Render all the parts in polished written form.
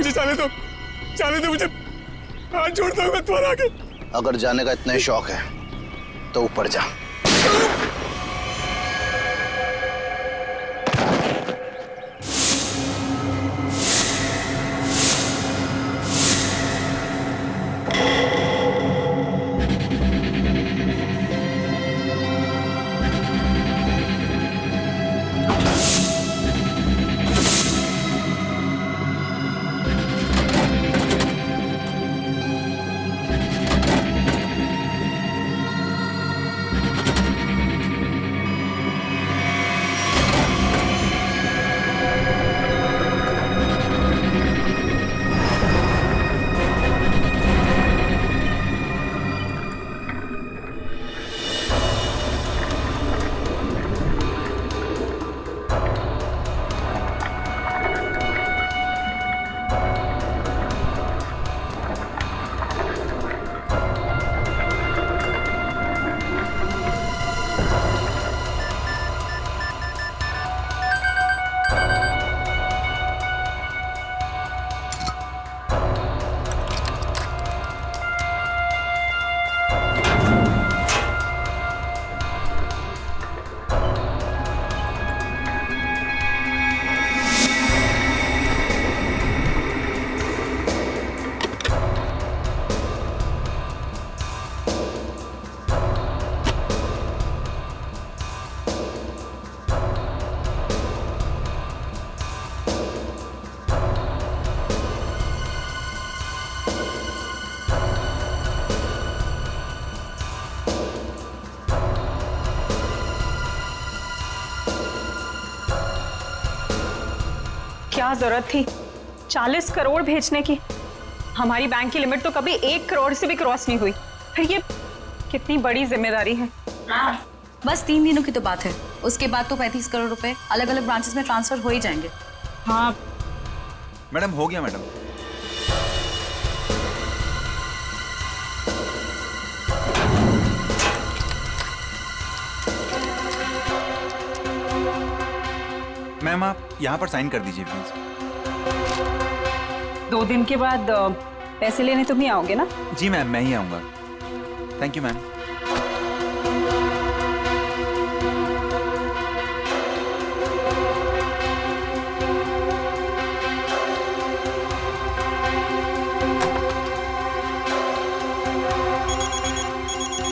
मुझे जाने दो मुझे, हाथ जोड़ता हूँ मैं तुम्हारे आगे। अगर जाने का इतना ही शौक है तो ऊपर जा। क्या जरूरत थी 40 करोड़ भेजने की? हमारी बैंक की लिमिट तो कभी 1 करोड़ से भी क्रॉस नहीं हुई। फिर ये कितनी बड़ी जिम्मेदारी है। बस 3 दिनों की तो बात है, उसके बाद तो 35 करोड़ रुपए अलग अलग ब्रांचेस में ट्रांसफर हो ही जाएंगे। हाँ मैडम, हो गया मैडम। मैम, आप यहाँ पर साइन कर दीजिए प्लीज। 2 दिन के बाद पैसे लेने तुम ही आओगे ना? जी मैम, मैं ही आऊँगा। Thank you ma'am.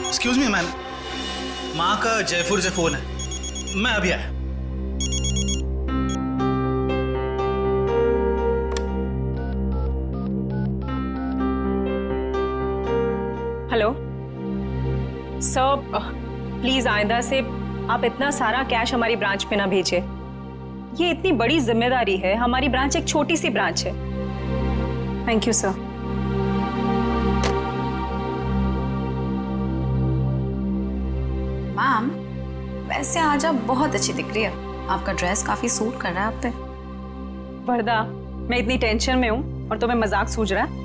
Excuse me ma'am, माँ का जयपुर से फोन है, मैं अभी आया। हेलो सर, प्लीज आइंदा से आप इतना सारा कैश हमारी ब्रांच पे ना भेजिए। ये इतनी बड़ी जिम्मेदारी है, हमारी ब्रांच एक छोटी सी ब्रांच है। Thank you sir. मैम, वैसे आज आप बहुत अच्छी दिख रही है, आपका ड्रेस काफी सूट कर रहा है आप पे। वरदा, मैं इतनी टेंशन में हूँ और तुम्हें मजाक सूझ रहा है?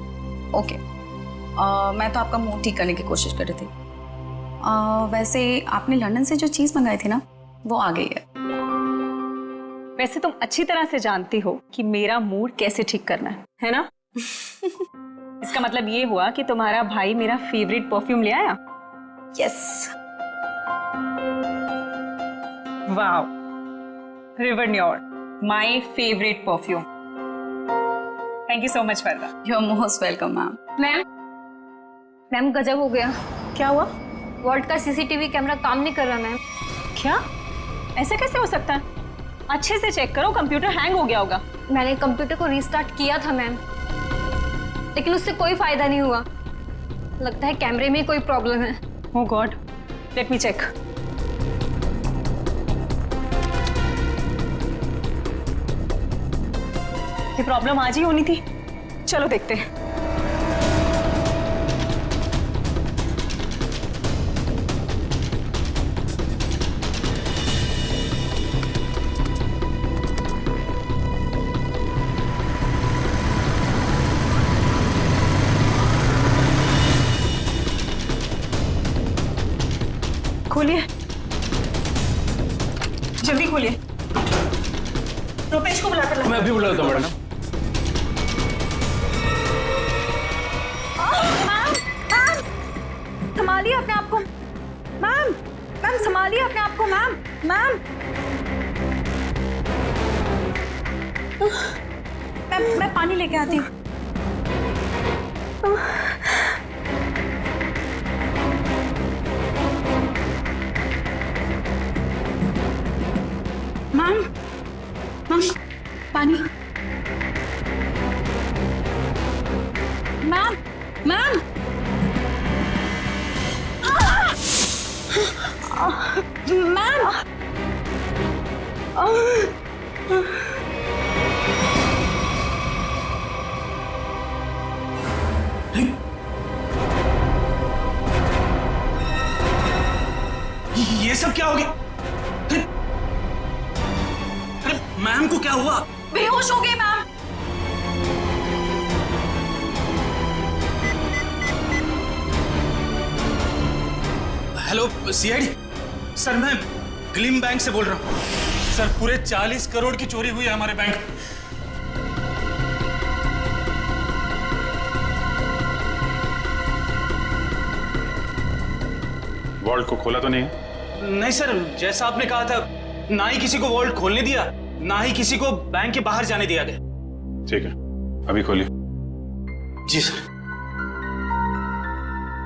ओके, मैं तो आपका मूड ठीक करने की कोशिश कर रही थी। वैसे आपने लंदन से जो चीज मंगाई थी ना, वो आ गई है। वैसे तुम अच्छी तरह से जानती हो कि मेरा मूड कैसे ठीक करना है ना? इसका मतलब ये हुआ कि तुम्हारा भाई मेरा फेवरेट परफ्यूम ले आया? यस। वाओ, रिवर न्योर, my favourite perfume. Thank you so much Varda. You are most welcome ma'am. Ma'am गजब हो गया। क्या हुआ? वॉल्ट का सीसीटीवी कैमरा काम नहीं कर रहा मैम। क्या? ऐसा कैसे हो सकता है? अच्छे से चेक करो, कंप्यूटर हैंग हो गया होगा। मैंने कंप्यूटर को रीस्टार्ट किया था मैम, लेकिन उससे कोई फायदा नहीं हुआ। लगता है कैमरे में कोई प्रॉब्लम है। ओह गॉड, लेट मी चेक। ये प्रॉब्लम आज ही होनी थी। चलो देखते हैं। खोलिए, जल्दी खोलिए। रुपेश को बुलाकर लाओ। मैं अभी बुलाता हूँ मैडम। संभालिए अपने आप को मैम। मैम संभालिए अपने आप को मैम। मैम मैं पानी लेके आती हूँ। मैम मैम पानी। मैम मैम मैम ये सब क्या हो गया? अरे मैम को क्या हुआ? बेहोश हो गए मैम। हेलो सीआईडी सर, मैं ग्लिम बैंक से बोल रहा हूँ। सर पूरे 40 करोड़ की चोरी हुई है हमारे बैंक। वॉल्ट को खोला तो नहीं है? नहीं सर, जैसा आपने कहा था, ना ही किसी को वॉल्ट खोलने दिया, ना ही किसी को बैंक के बाहर जाने दिया गया। ठीक है, अभी खोलिए। जी सर।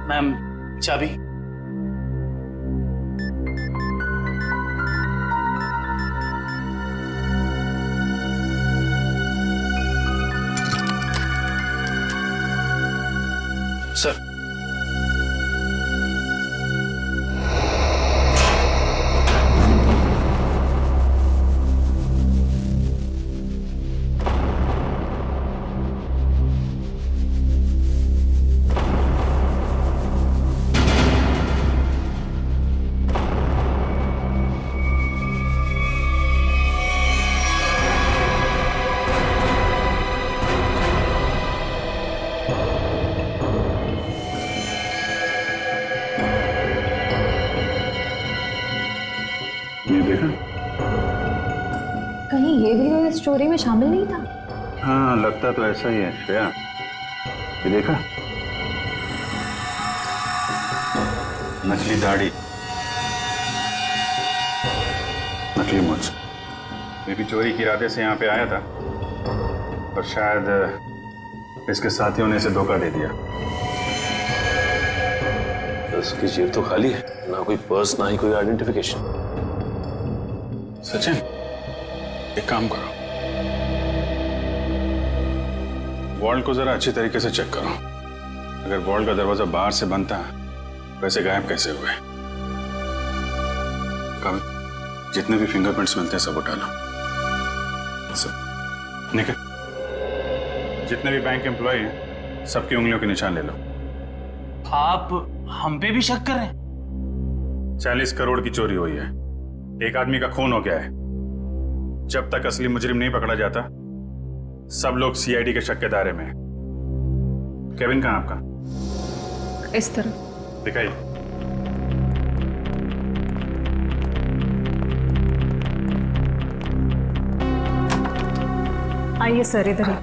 मैम चाबी। सर ये देखा? कहीं ये भी इस स्टोरी में शामिल नहीं था? हाँ, लगता तो ऐसा ही है श्रेया। ये देखा? नकली दाढ़ी, नकली मूंछ। मैं भी चोरी के इरादे से यहाँ पे आया था, पर शायद इसके साथियों ने इसे धोखा दे दिया। उसकी जेब तो खाली है, ना कोई पर्स ना ही कोई आइडेंटिफिकेशन। सचिन, एक काम करो, वॉल्ट को जरा अच्छी तरीके से चेक करो। अगर वॉल्ट का दरवाजा बाहर से बनता है, वैसे गायब कैसे हुए? कभी जितने भी फिंगरप्रिंट्स मिलते हैं सब उठा लो। सब निकल, जितने भी बैंक एम्प्लॉय हैं सबकी उंगलियों के निशान ले लो। आप हम पे भी शक कर रहे हैं? 40 करोड़ की चोरी हुई है, एक आदमी का खून हो गया है। जब तक असली मुजरिम नहीं पकड़ा जाता, सब लोग सीआईडी के शक के दायरे में हैं। केविन कहाँ आपका? इस तरह दिखाइए। आइए सर, इधर ही।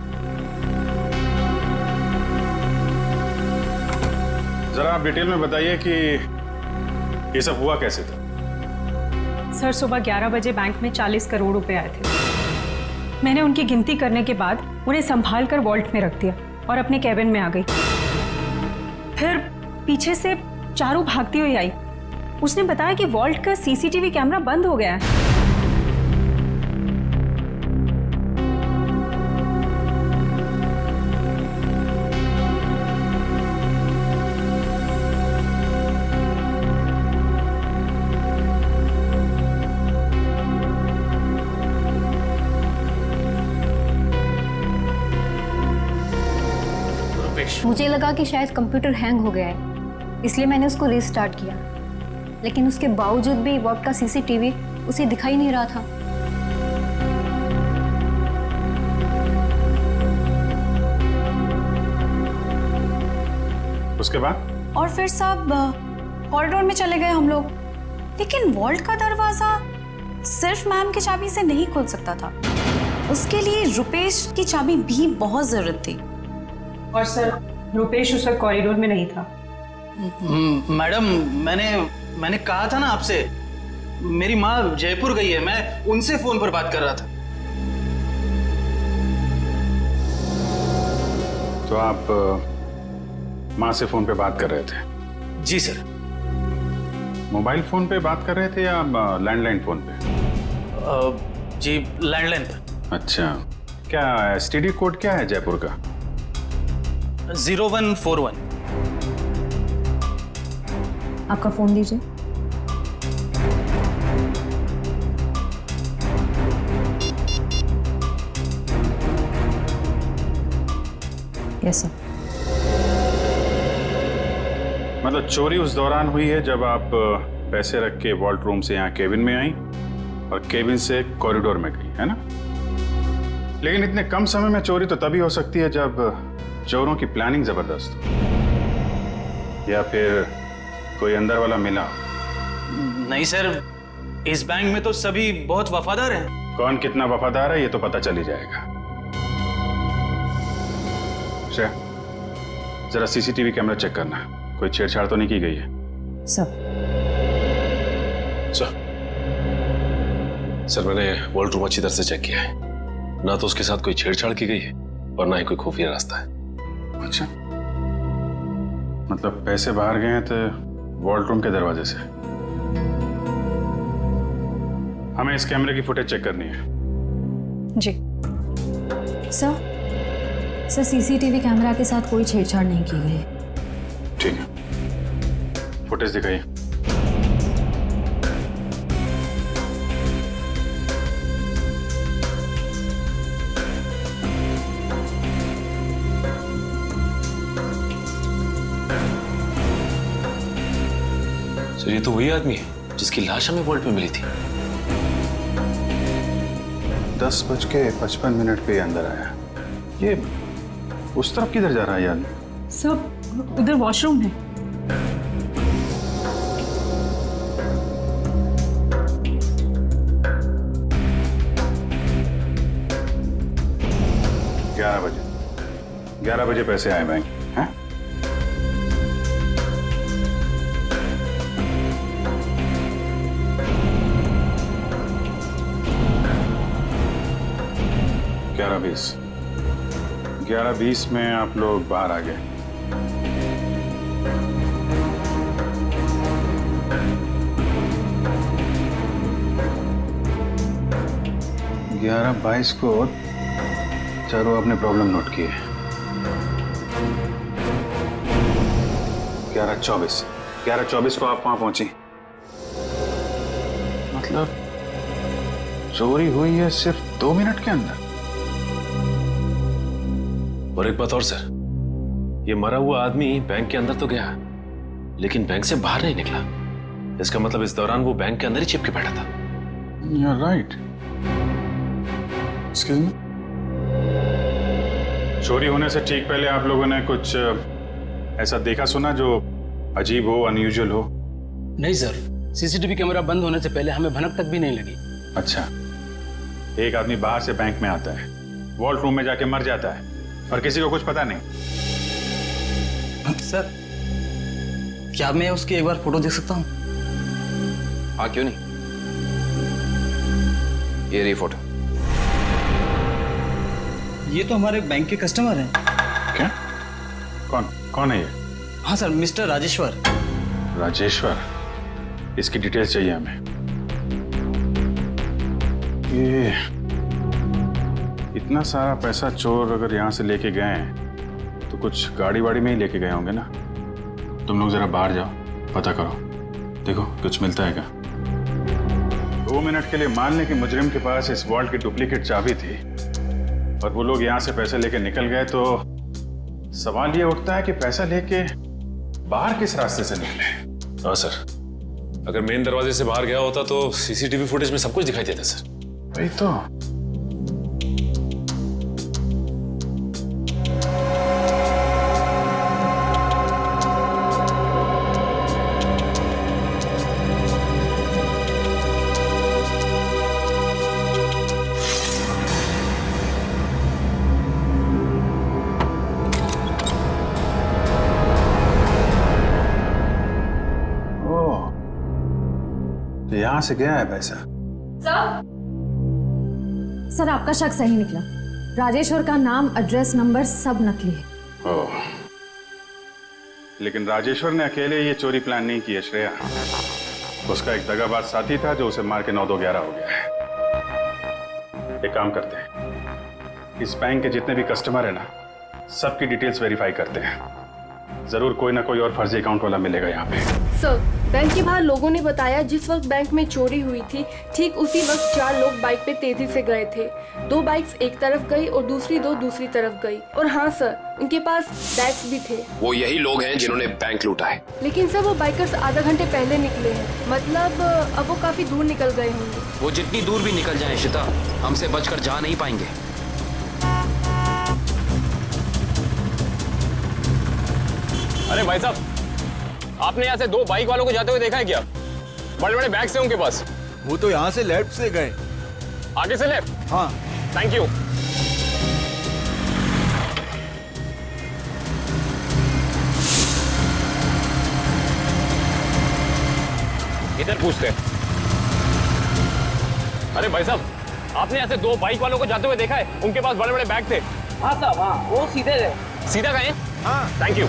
जरा आप डिटेल में बताइए कि ये सब हुआ कैसे था? सर सुबह 11 बजे बैंक में 40 करोड़ रुपए आए थे। मैंने उनकी गिनती करने के बाद उन्हें संभाल कर वॉल्ट में रख दिया और अपने कैबिन में आ गई। फिर पीछे से चारू भागती हुई आई। उसने बताया कि वॉल्ट का सीसीटीवी कैमरा बंद हो गया है। मुझे लगा कि शायद कंप्यूटर हैंग हो गया है, इसलिए मैंने उसको रीस्टार्ट किया, लेकिन उसके बावजूद भी वॉल्ट का सीसीटीवी उसे दिखाई नहीं रहा था। उसके बाद? और फिर सब कॉरिडोर में चले गए हम लोग, लेकिन वॉल्ट का दरवाजा सिर्फ मैम की चाबी से नहीं खुल सकता था। उसके लिए रुपेश की चाबी भी बहुत जरूरत थी। और सर रुपेश उस वक्त कॉरिडोर में नहीं था। मैडम, मैंने कहा था ना आपसे, मेरी माँ जयपुर गई है, मैं उनसे फोन पर बात कर रहा था। तो आप माँ से फोन पे बात कर रहे थे? जी सर। मोबाइल फोन पे बात कर रहे थे या लैंडलाइन फोन पे? जी लैंडलाइन पर। अच्छा, क्या एसटीडी कोड क्या है जयपुर का? 0141। आपका फ़ोन दीजिए। Yes sir. मतलब चोरी उस दौरान हुई है जब आप पैसे रख के वॉल्ट रूम से यहाँ केबिन में आई और केबिन से कॉरिडोर में गई, है ना? लेकिन इतने कम समय में चोरी तो तभी हो सकती है जब चोरों की प्लानिंग जबरदस्त हो, या फिर कोई अंदर वाला मिला। नहीं सर, इस बैंक में तो सभी बहुत वफादार हैं। कौन कितना वफादार है ये तो पता चल ही जाएगा। श्रेया, जरा सीसीटीवी कैमरा चेक करना, कोई छेड़छाड़ तो नहीं की गई है? सर। सर मैंने वॉल्ट रूम अच्छी तरह से चेक किया है, ना तो उसके साथ कोई छेड़छाड़ की गई है और ना ही कोई खुफिया रास्ता है। अच्छा, मतलब पैसे बाहर गए हैं तो वॉल्ट रूम के दरवाजे से। हमें इस कैमरे की फुटेज चेक करनी है। जी सर सीसीटीवी कैमरा के साथ कोई छेड़छाड़ नहीं की गई। ठीक है, फुटेज दिखाइए। सर ये तो वही आदमी है जिसकी लाश हमें वॉल्ट में मिली थी। 10:55 पे अंदर आया। ये उस तरफ किधर जा रहा है यार? सब उधर वॉशरूम है। ग्यारह बजे पैसे आए बैंक, हैं? ग्यारह बीस में आप लोग बाहर आ गए। ग्यारह 22 को चारों अपने प्रॉब्लम नोट किए। 11:24 को आप वहां पहुंची। मतलब चोरी हुई है सिर्फ 2 मिनट के अंदर। और एक बात और सर, ये मरा हुआ आदमी बैंक के अंदर तो गया लेकिन बैंक से बाहर नहीं निकला। इसका मतलब इस दौरान वो बैंक के अंदर ही चिपके बैठा था। You're right. Excuse me? चोरी होने से ठीक पहले आप लोगों ने कुछ ऐसा देखा सुना जो अजीब हो, अनयूजुअल हो? नहीं सर, सीसीटीवी कैमरा बंद होने से पहले हमें भनक तक भी नहीं लगी। अच्छा, एक आदमी बाहर से बैंक में आता है, वॉल्ट रूम में जाके मर जाता है और किसी को कुछ पता नहीं। सर, क्या मैं उसकी एक बार फोटो देख सकता हूँ? हाँ, क्यों नहीं। ये रही फोटो। ये तो हमारे बैंक के कस्टमर हैं। क्या? कौन है ये? हाँ सर, मिस्टर राजेश्वर। राजेश्वर? इसकी डिटेल्स चाहिए हमें। ये इतना सारा पैसा चोर अगर यहाँ से लेके गए हैं तो कुछ गाड़ी वाड़ी में ही लेके गए होंगे ना। तुम लोग जरा बाहर जाओ, पता करो, देखो कुछ मिलता है क्या। 2 मिनट के लिए मान लें कि मुजरिम के पास इस वॉल्ट की डुप्लीकेट चाबी थी और वो लोग यहाँ से पैसे लेके निकल गए, तो सवाल ये उठता है कि पैसा लेके बाहर किस रास्ते से निकले। हाँ सर, अगर मेन दरवाजे से बाहर गया होता तो सीसीटीवी फुटेज में सब कुछ दिखाई देता सर। वही तो। तो यहाँ से गया है पैसा? सर आपका शक सही निकला। राजेश्वर का नाम, एड्रेस, नंबर सब नकली है। ओह, लेकिन राजेश्वर ने अकेले ये चोरी प्लान नहीं की है श्रेया। उसका एक दगाबाज साथी था जो उसे मार के 9-2-11 हो गया है। एक काम करते हैं, इस बैंक के जितने भी कस्टमर है ना, सबकी डिटेल्स वेरीफाई करते हैं। जरूर कोई ना कोई और फर्जी अकाउंट वाला मिलेगा यहाँ पे। सर, बैंक के बाहर लोगों ने बताया जिस वक्त बैंक में चोरी हुई थी ठीक उसी वक्त 4 लोग बाइक पे तेजी से गए थे। 2 बाइक्स एक तरफ गई और दूसरी 2 दूसरी तरफ गई। और हाँ सर, उनके पास बैग्स भी थे। वो यही लोग हैं जिन्होंने बैंक लूटा है। लेकिन सर वो बाइकर्स आधा घंटे पहले निकले हैं, मतलब अब वो काफी दूर निकल गए होंगे। वो जितनी दूर भी निकल जाए शिता, हमसे बचकर जा नहीं पाएंगे। अरे भाई साहब, आपने यहाँ से 2 बाइक वालों को जाते हुए देखा है क्या? बड़े बड़े बैग्स हैं उनके पास। वो तो यहाँ से लेफ्ट से गए। आगे से लेफ्ट? हाँ। Thank you. इधर पूछते हैं। अरे भाई साहब, आपने यहाँ से 2 बाइक वालों को जाते हुए देखा है? उनके पास बड़े बड़े बैग थे। हाँ साहब, हाँ वो सीधे गए। सीधा गए? हाँ। Thank you.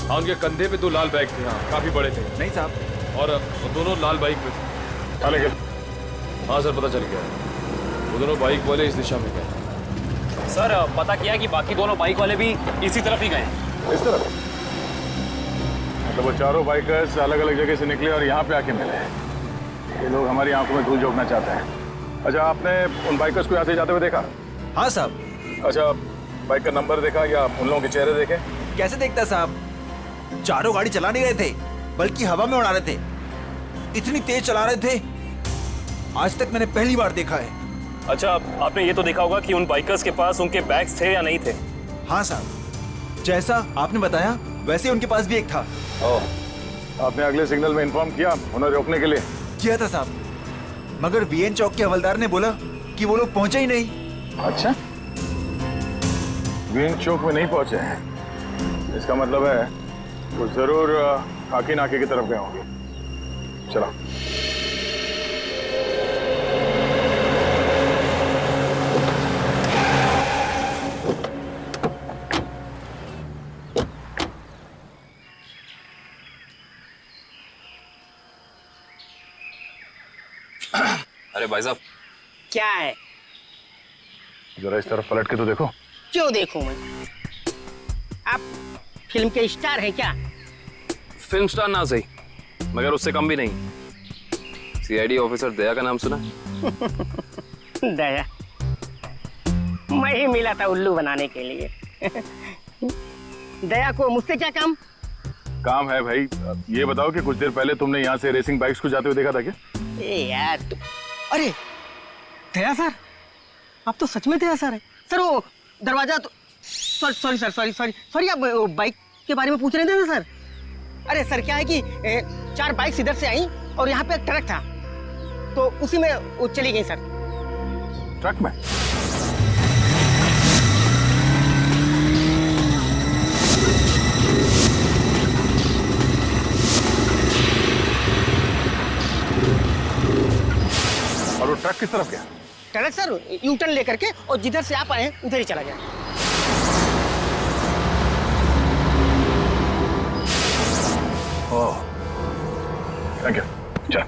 हाँ, उनके कंधे पे 2 लाल बैग थे। हाँ, काफी बड़े थे। नहीं साहब। और वो दोनों लाल बाइक पे थे। हाँ सर, पता चल गया। वो दोनों बाइक वाले इस दिशा में गए। सर, पता किया कि बाकी दोनों बाइक वाले भी इसी तरफ ही गए। इस तरफ? मतलब वो चारों बाइकर्स अलग अलग जगह से निकले और यहाँ पे आके मिले हैं। ये लोग हमारी आंखों में धूल झोंकना चाहते हैं। अच्छा, आपने उन बाइकर्स को यहाँ से जाते हुए देखा? हाँ साहब। अच्छा, बाइक का नंबर देखा या उन लोगों के चेहरे देखे? कैसे देखता साहब, चारों गाड़ी चला नहीं रहे थे, बल्कि हवा में उड़ा रहे थे। इतनी तेज चला रहे थे, आज तक मैंने पहली बार देखा है। अच्छा, आपने ये तो देखा होगा कि उन बाइकर्स के पास उनके बैग्स थे या नहीं थे? हाँ साहब, जैसा आपने बताया वैसे उनके पास भी एक था। ओह, आपने अगले सिग्नल में इन्फॉर्म किया उन्हें रोकने के लिए? किया था साहब, मगर वीएन चौक के हवलदार ने बोला कि वो लोग पहुंचे ही नहीं। अच्छा, वीएन चौक में नहीं पहुंचे हैं, इसका मतलब है वो जरूर खाकी नाके की तरफ गए होंगे। चलो। अरे भाई साहब, क्या है? जरा इस तरफ पलट के तो देखो। क्यों देखूं मैं? आप फिल्म के स्टार हैं क्या? फिल्म स्टार ना सही, मगर उससे कम भी नहीं। सीआईडी ऑफिसर दया का नाम सुना? दया? मैं ही मिला था उल्लू बनाने के लिए। दया को मुझसे क्या काम? काम है भाई। ये बताओ कि कुछ देर पहले तुमने यहाँ से रेसिंग बाइक्स को जाते हुए देखा था क्या? ए यार अरे दया सर, आप तो सच में दया सर है सर। वो दरवाजा तो सॉरी सर, सॉरी आप बाइक के बारे में पूछ रहे थे ना सर? अरे सर, क्या है कि 4 बाइक इधर से आई और यहाँ पे एक ट्रक था, तो उसी में वो चली गई सर। ट्रक में? और वो ट्रक किस तरफ गया? ट्रक सर यू टर्न लेकर के और जिधर से आप आए उधर ही चला गया। ओह, थैंक यू। चल।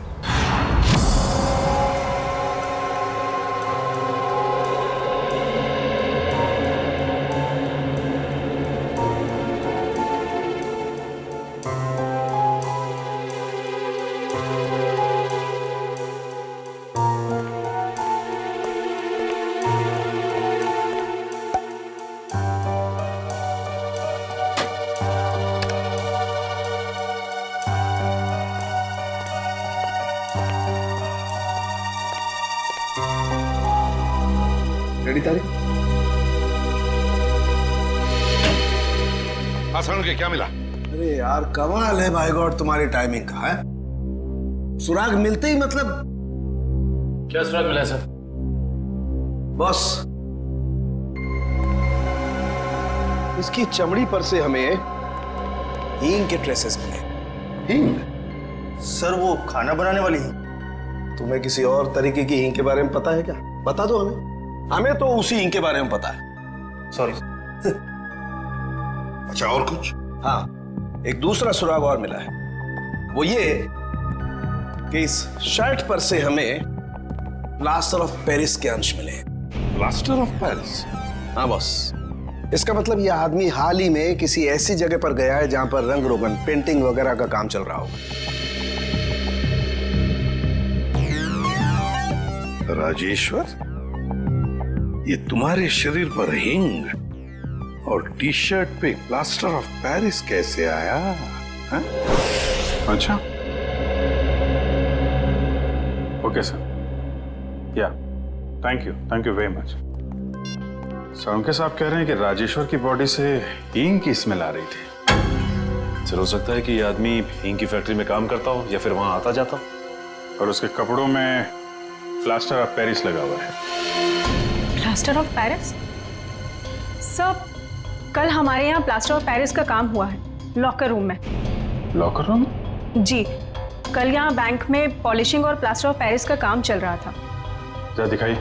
रेडी तारीख? हाँ सर, क्या मिला? अरे यार कमाल है भाई गॉड तुम्हारी टाइमिंग का है। सुराग मिलते ही मतलब क्या सुराग मिला है सर? बॉस, इसकी चमड़ी पर से हमें हींग के ट्रेसेस मिले। हींग? सर वो खाना बनाने वाली हींग। तुम्हें किसी और तरीके की हींग के बारे में पता है क्या? बता दो हमें। हमें तो उसी हींग के बारे में पता है। सॉरी। अच्छा, और कुछ? हाँ, एक दूसरा सुराग और मिला है। वो ये कि इस शर्ट पर से हमें प्लास्टर ऑफ पेरिस के अंश मिले। Plaster of Paris? हाँ बॉस, इसका मतलब यह आदमी हाल ही में किसी ऐसी जगह पर गया है जहां पर रंग रोगन, पेंटिंग वगैरह का काम चल रहा होगा। राजेश्वर, ये तुम्हारे शरीर पर हिंग और टी शर्ट पे प्लास्टर ऑफ पेरिस कैसे आया? हा? अच्छा, ओके सर, या thank you very much. Sir, उनके साहब कह रहे हैं कि राजेश्वर की बॉडी से हींग की स्मेल आ रही थी। सर, हो सकता है कि ये आदमी हींग की फैक्ट्री में काम करता हो या फिर वहां आता जाता हो। और उसके कपड़ों में प्लास्टर ऑफ पेरिस लगा हुआ है। Plaster of Paris? सर, कल हमारे यहाँ प्लास्टर ऑफ पेरिस का काम हुआ है लॉकर रूम में। Locker room? जी, कल यहाँ बैंक में पॉलिशिंग और प्लास्टर ऑफ पेरिस का काम चल रहा था। जरा दिखाइए।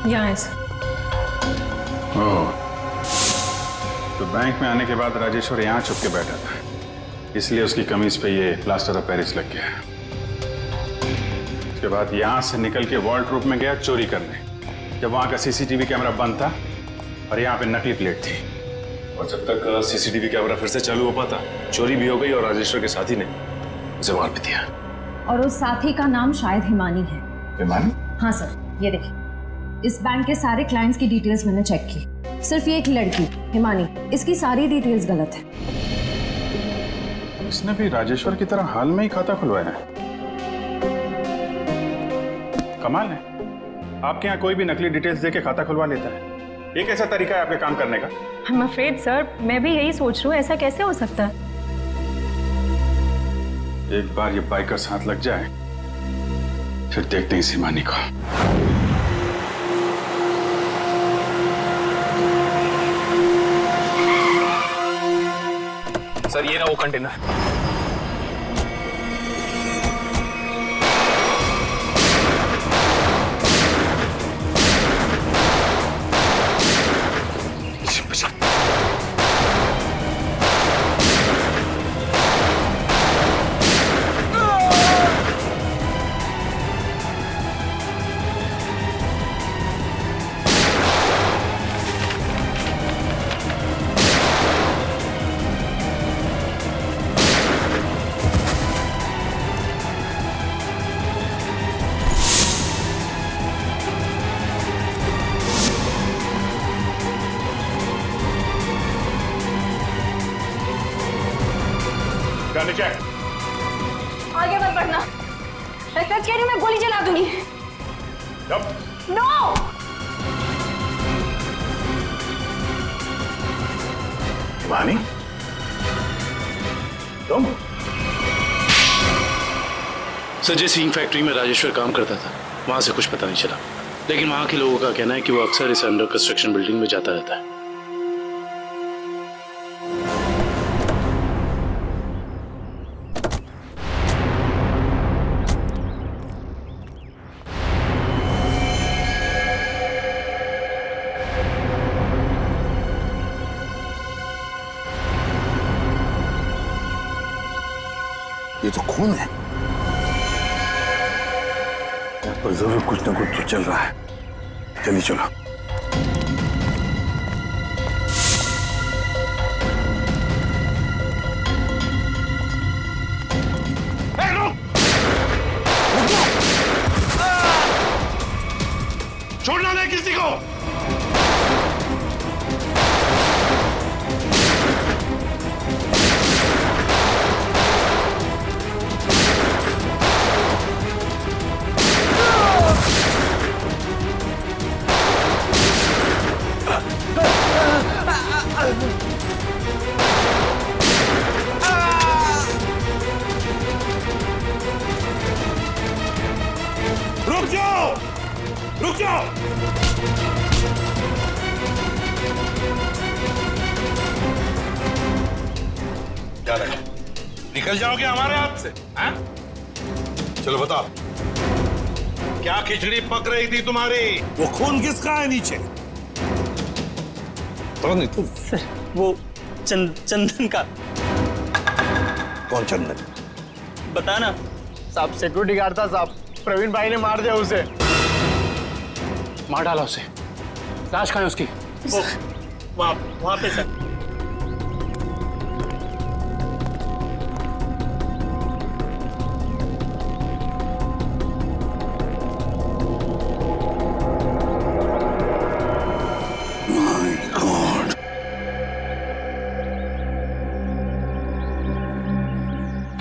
यहाँ है सर। ओह, तो बैंक में आने के बाद राजेश्वर यहाँ छुप के बैठा था, इसलिए उसकी कमीज पे ये प्लास्टर ऑफ पेरिस लग गया। उसके बाद यहाँ से निकल के वॉल्ट्रूप में गया चोरी करने, जब वहाँ का सीसीटीवी कैमरा बंद था और यहाँ पे नकली प्लेट थी। और जब तक सीसीटीवी कैमरा फिर से चालू हो पाता, चोरी भी हो गई और राजेश्वर के साथी ने उसे मार भी दिया। और उस साथी का नाम शायद हिमानी है। हिमानी? हाँ सर, ये देखिए, इस बैंक के सारे क्लाइंट्स की डिटेल्स मैंने चेक की। सिर्फ ये एक लड़की हिमानी, इसकी सारी डिटेल्स गलत है। इसने भी राजेश्वर की तरह हाल में ही खाता खुलवाया है। कमाल है, आपके यहाँ कोई भी नकली डिटेल्स देके खाता खुलवा लेता है। ये कैसा तरीका है आपके काम करने का? I'm afraid सर, मैं भी यही सोच रही हूँ, ऐसा कैसे हो सकता है? एक बार ये बाइकर्स हाथ लग जाए, फिर देखते हैं इस हिमानी को। सर, ये ना वो कंटेनर। नीचे आगे मत बढ़ना, मैं सच कह रही हूँ, मैं गोली चला दूंगी। नो! हिमानी, तुम? सर, जिस हींग फैक्ट्री में राजेश्वर काम करता था, वहां से कुछ पता नहीं चला, लेकिन वहां के लोगों का कहना है कि वो अक्सर इस अंडर कंस्ट्रक्शन बिल्डिंग में जाता रहता है। ये तो खून है। यहाँ पर जरूर कुछ ना कुछ तो चल रहा है। चलिए चलो। छोड़ना नहीं किसी को। रुक जाओ, रुक जाओ। क्या रहा है? निकल जाओगे हमारे हाथ से? हाँ? चलो बताओ, क्या खिचड़ी पक रही थी तुम्हारी? वो खून किसका है नीचे? तो नहीं तुम? सर वो चंदन का। कौन चंदन? बता ना। साहब सिक्योरिटी गार्ड था साहब, प्रवीण भाई ने मार दिया उसे। मार डाला उसे। लाश कहाँ है उसकी? वहां पे सर।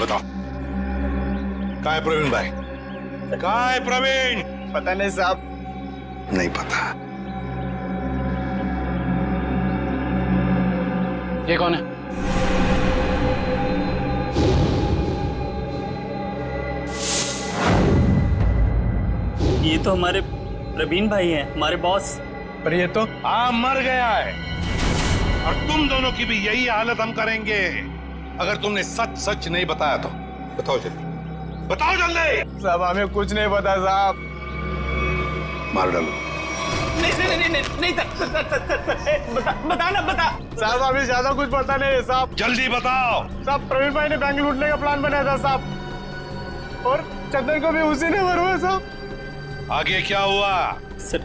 बताओ, कहाँ है प्रवीण भाई? कहाँ है प्रवीण? पता नहीं साहब। नहीं पता। ये कौन है? ये तो हमारे प्रवीण भाई हैं, हमारे बॉस। पर ये तो मर गया है। और तुम दोनों की भी यही हालत हम करेंगे अगर तुमने सच सच नहीं बताया तो। बताओ जल्दी, बताओ जल्दी। साहब हमें कुछ नहीं पता साहब। मार डालो। नहीं बता। साहब हमें ज्यादा कुछ पता नहीं है साहब। जल्दी बताओ। साहब प्रवीण भाई ने बैंक लूटने का प्लान बनाया था साहब, और चंदन को भी उसी ने मरवाया साहब। आगे क्या हुआ? सर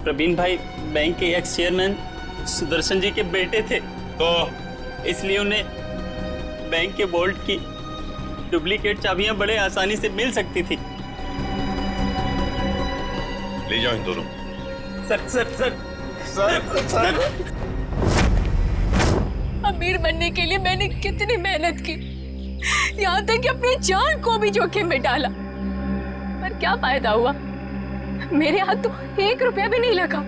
प्रवीण भाई बैंक के एक्स चेयरमैन सुदर्शन जी के बेटे थे, तो इसलिए उन्हें बैंक के वॉल्ट की डुप्लीकेट चाबियां बड़े आसानी से मिल सकती थी। ले जाओ इन दोनों। सर अमीर बनने के लिए मैंने कितनी मेहनत की, यहाँ तक कि अपनी जान को भी जोखिम में डाला, पर क्या फायदा हुआ? मेरे हाथ तो 1 रुपया भी नहीं लगा।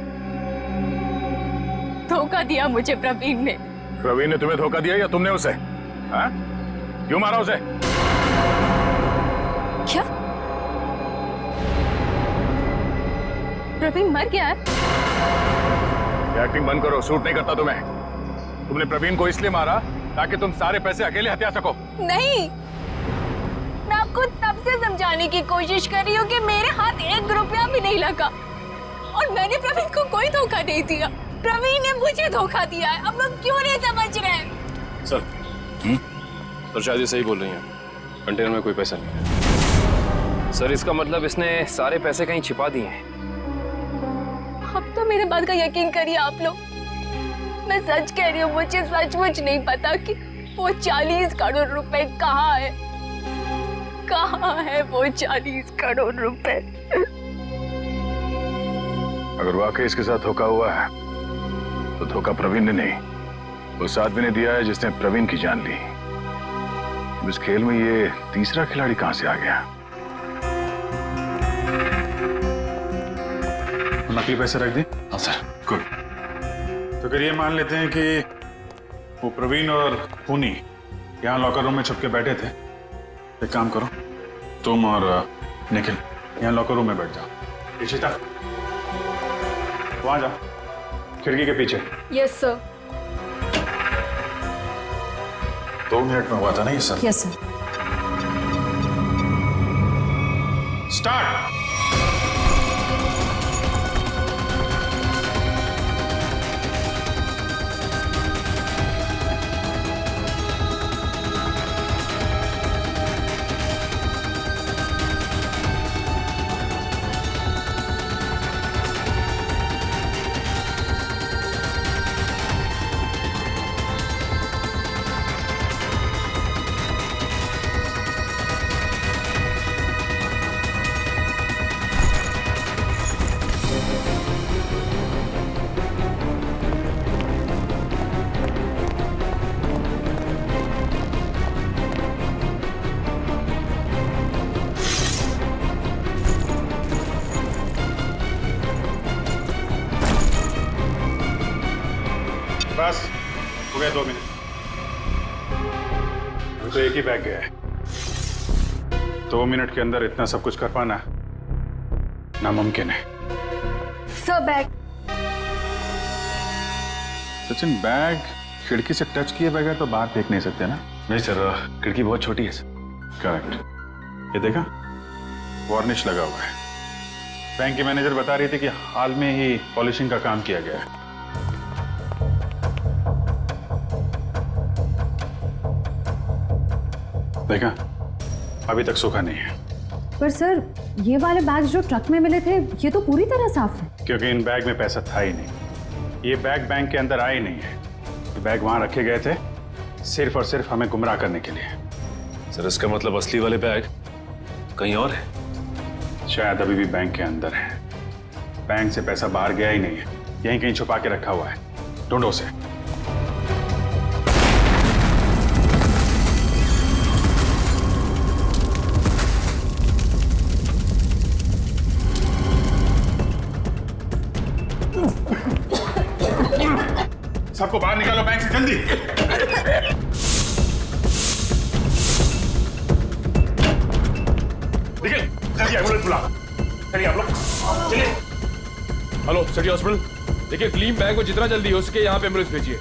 धोखा दिया मुझे प्रवीण ने। प्रवीण ने तुम्हें धोखा दिया या तुमने उसे? हाँ? क्यों मारा उसे? क्या प्रवीण मर गया है? एक्टिंग बंद करो, सूट नहीं करता तुम्हें। तुमने प्रवीण को इसलिए मारा ताकि तुम सारे पैसे अकेले हथिया सको। नहीं, मैं आपको तब से समझाने की कोशिश कर रही हूँ कि मेरे हाथ 1 रुपया भी नहीं लगा और मैंने प्रवीण को कोई धोखा नहीं दिया। प्रवीण ने मुझे धोखा दिया है। अब लोग क्यों नहीं समझ रहे हैं? सर शायद ये सही बोल रही हैं, कंटेनर में कोई पैसा नहीं है। सर इसका मतलब इसने सारे पैसे कहीं छिपा दिए हैं। अब तो मेरे बात का यकीन करिए आप लोग, मैं सच कह रही हूँ, मुझे सचमुच नहीं पता कि वो 40 करोड़ रुपए कहाँ है। कहाँ है वो 40 करोड़ रुपए? अगर वाकई इसके साथ धोखा हुआ है तो धोखा प्रवीण ने नहीं, उस आदमी ने दिया है जिसने प्रवीण की जान ली। इस खेल में ये तीसरा खिलाड़ी कहां से आ गया? नकली पैसे रख दी? हाँ सर। गुड। तो फिर ये मान लेते हैं कि वो प्रवीण और खूनी यहाँ लॉकर रूम में छुप के बैठे थे। एक काम करो, तुम और निखिल यहाँ लॉकर रूम में बैठ जाओ। इशिता वहां जाओ, खिड़की के पीछे। Yes sir. 2 मिनट में हुआ था ना ये सब? Yes sir. स्टार्ट। बस हो गया 2 मिनट। तो एक ही बैग गया है। 2 मिनट के अंदर इतना सब कुछ कर पाना नामुमकिन है। Sir bag. सचिन, बैग खिड़की से टच किए बगैर तो बाहर फेंक नहीं सकते ना? नहीं सर, खिड़की बहुत छोटी है सर। करेक्ट। ये देखा, वार्निश लगा हुआ है। बैंक की मैनेजर बता रही थी कि हाल में ही पॉलिशिंग का काम किया गया है। देखा, अभी तक सूखा नहीं है। पर सर, ये वाले बैग्स जो ट्रक में मिले थे, ये तो पूरी तरह साफ है। क्योंकि इन बैग में पैसा था ही नहीं। ये बैग बैंक के अंदर आए नहीं है। ये बैग वहां रखे गए थे सिर्फ और सिर्फ हमें गुमराह करने के लिए। सर, इसका मतलब असली वाले बैग कहीं और है? शायद अभी भी बैंक के अंदर है। बैंक से पैसा बाहर गया ही नहीं है, यहीं कहीं छुपा के रखा हुआ है। ढूंढो उसे। सबको बाहर निकालो बैंक से, जल्दी। निकल, जल्दी एम्बुलेंस बुला। चलिए आप लोग, चलिए। हेलो सिटी हॉस्पिटल, देखिए ग्लीम बैंक को जितना जल्दी हो सके यहाँ पे एम्बुलेंस भेजिए।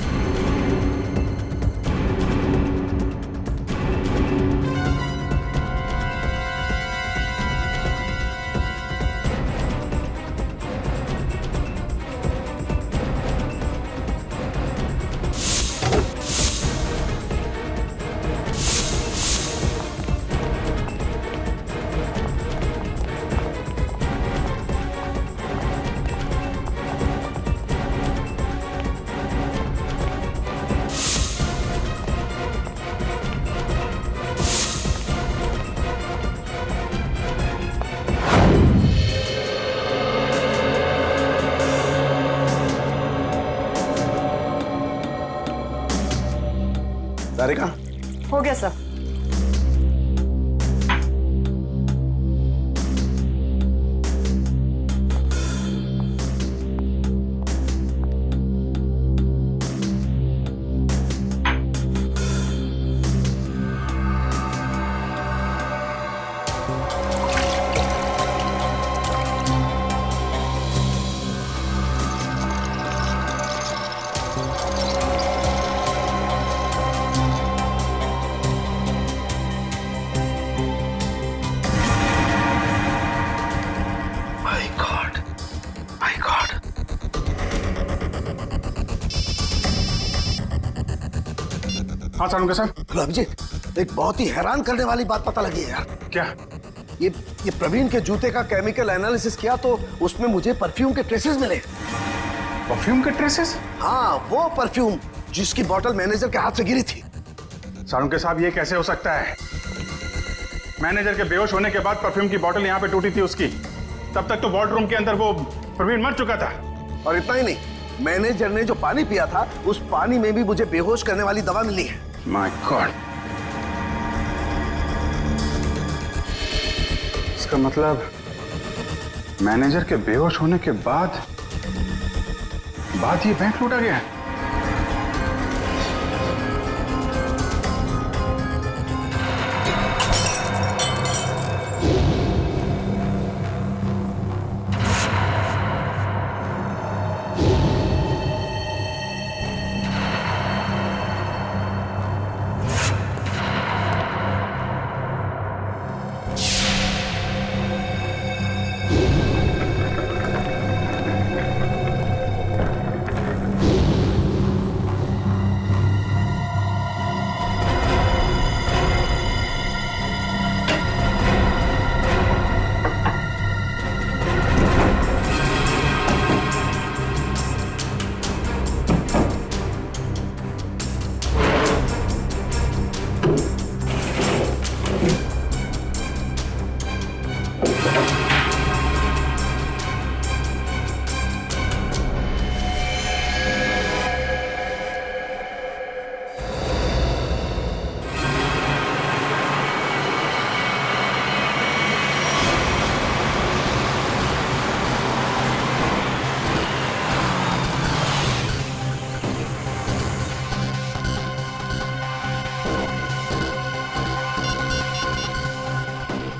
सारिका, हो गया सर। हाँ सारुंगा साहब। हेलो अभिजीत, एक बहुत ही हैरान करने वाली बात पता लगी है यार। क्या? ये प्रवीण के जूते का केमिकल एनालिसिस किया तो उसमें मुझे परफ्यूम के ट्रेसेस मिले। परफ्यूम के ट्रेसेस? हाँ, वो परफ्यूम जिसकी बोतल मैनेजर के हाथ से गिरी थी। सारुंगा साहब, ये कैसे हो सकता है? मैनेजर के बेहोश होने के बाद परफ्यूम की बोतल यहाँ पे टूटी थी उसकी। तब तक तो वार्ड रूम के अंदर वो प्रवीण मर चुका था। और इतना ही नहीं, मैनेजर ने जो पानी पिया था उस पानी में भी मुझे बेहोश करने वाली दवा मिली है। माय गॉड, इसका मतलब मैनेजर के बेहोश होने के बाद ये बैंक लूटा गया।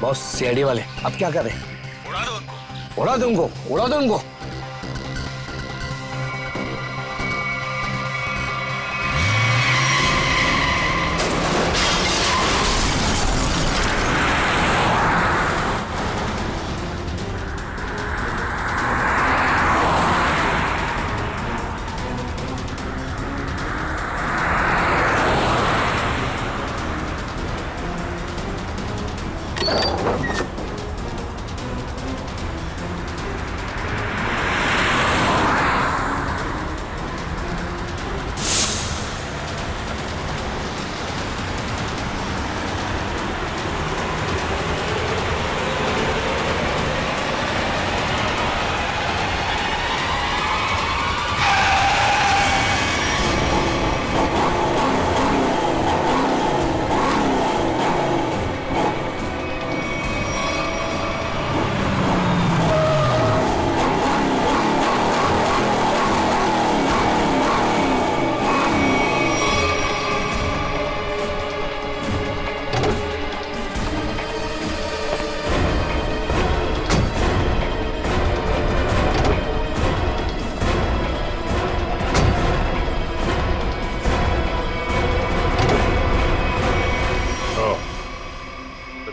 बॉस, सीआईडी वाले अब क्या करें? उड़ा दो उनको। उड़ा दो उनको, उड़ा दो उनको।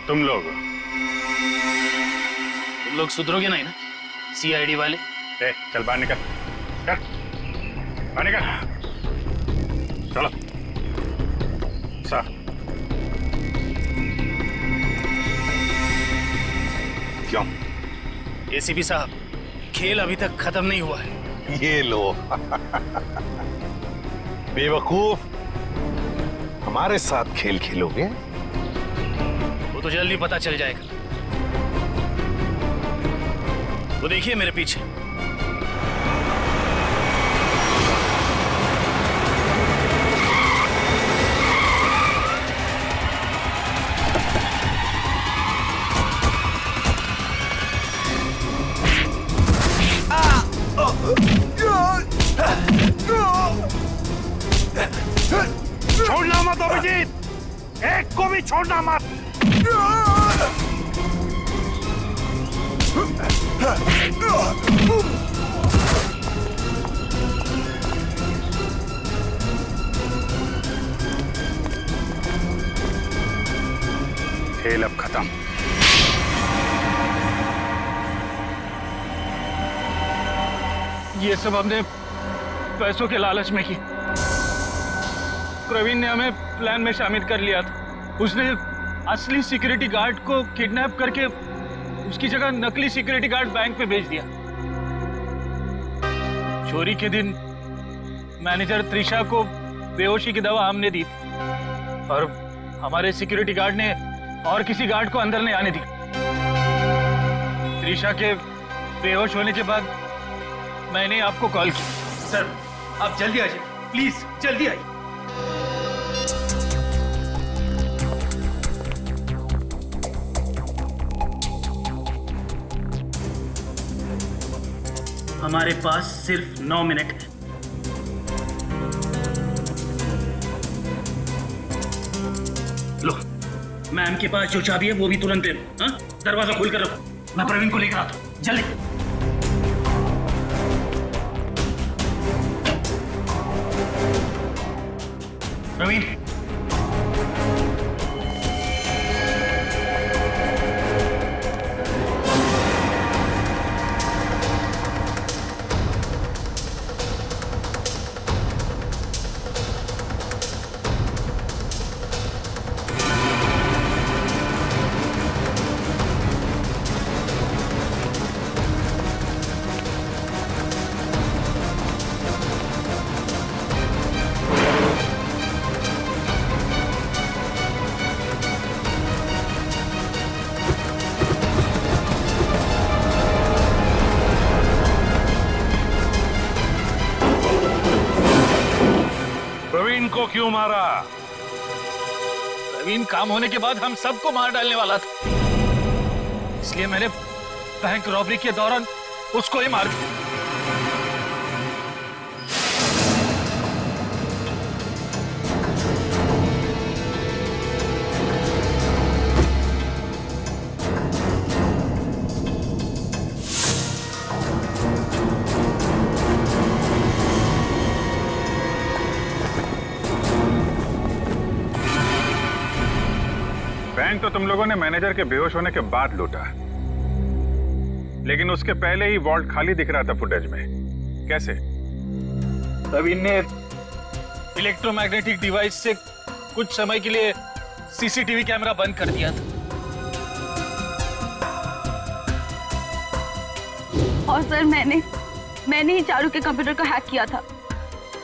तुम लोग सुधरोगे नहीं ना सीआईडी वाले? चल बाहर निकल, चल बाहर निकल, चलो सर। क्यों? एसीपी साहब, खेल अभी तक खत्म नहीं हुआ है। ये लो बेवकूफ, हमारे साथ खेल खेलोगे? वो तो जल्दी पता चल जाएगा। वो देखिए मेरे पीछे। छोड़ना मत अभिजीत, एक को भी छोड़ना मत। खेल अब खत्म। ये सब हमने पैसों के लालच में की। प्रवीण ने हमें प्लान में शामिल कर लिया था। उसने असली सिक्योरिटी गार्ड को किडनैप करके उसकी जगह नकली सिक्योरिटी गार्ड बैंक में भेज दिया। चोरी के दिन मैनेजर त्रिशा को बेहोशी की दवा हमने दी थी और हमारे सिक्योरिटी गार्ड ने और किसी गार्ड को अंदर नहीं आने दी। त्रिशा के बेहोश होने के बाद मैंने आपको कॉल की। सर आप जल्दी आ जाइए, प्लीज जल्दी आइए। हमारे पास सिर्फ 9 मिनट है। लो, मैम के पास जो चाबी है वो भी तुरंत दे दो। हाँ? दरवाजा खोल कर रखो, मैं प्रवीण को लेकर आता हूँ। जल्दी। प्रवीण, प्रवीण को क्यों मारा? प्रवीण काम होने के बाद हम सबको मार डालने वाला था, इसलिए मैंने बैंक रॉबरी के दौरान उसको ही मार दिया। बैंक तो तुम लोगों ने मैनेजर के बेहोश होने के बाद लूटा, लेकिन उसके पहले ही वॉल्ट खाली दिख रहा था फुटेज में। कैसे? प्रवीण ने इलेक्ट्रोमैग्नेटिक डिवाइस से कुछ समय के लिए सीसीटीवी कैमरा बंद कर दिया था। और सर मैंने ही चारू के कंप्यूटर को हैक किया था।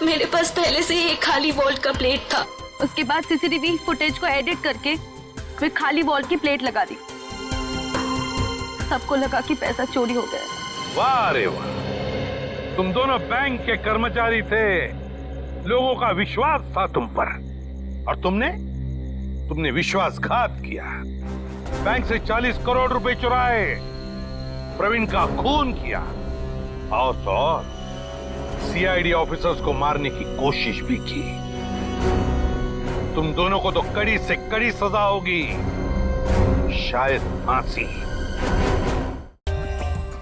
मेरे पास पहले से ही एक खाली वॉल्ट का प्लेट था। उसके बाद सीसीटीवी फुटेज को एडिट करके फिर खाली वॉल्ट की प्लेट लगा दी। सबको लगा कि पैसा चोरी हो गया। वाह रे वाह, तुम दोनों बैंक के कर्मचारी थे, लोगों का विश्वास था तुम पर, और तुमने विश्वासघात किया। बैंक से 40 करोड़ रुपए चुराए, प्रवीण का खून किया, और सीआईडी ऑफिसर्स को मारने की कोशिश भी की। तुम दोनों को तो कड़ी से कड़ी सजा होगी, शायद फांसी।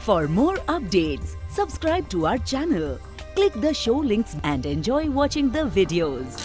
For more updates, subscribe to our channel, click the show links and enjoy watching the videos.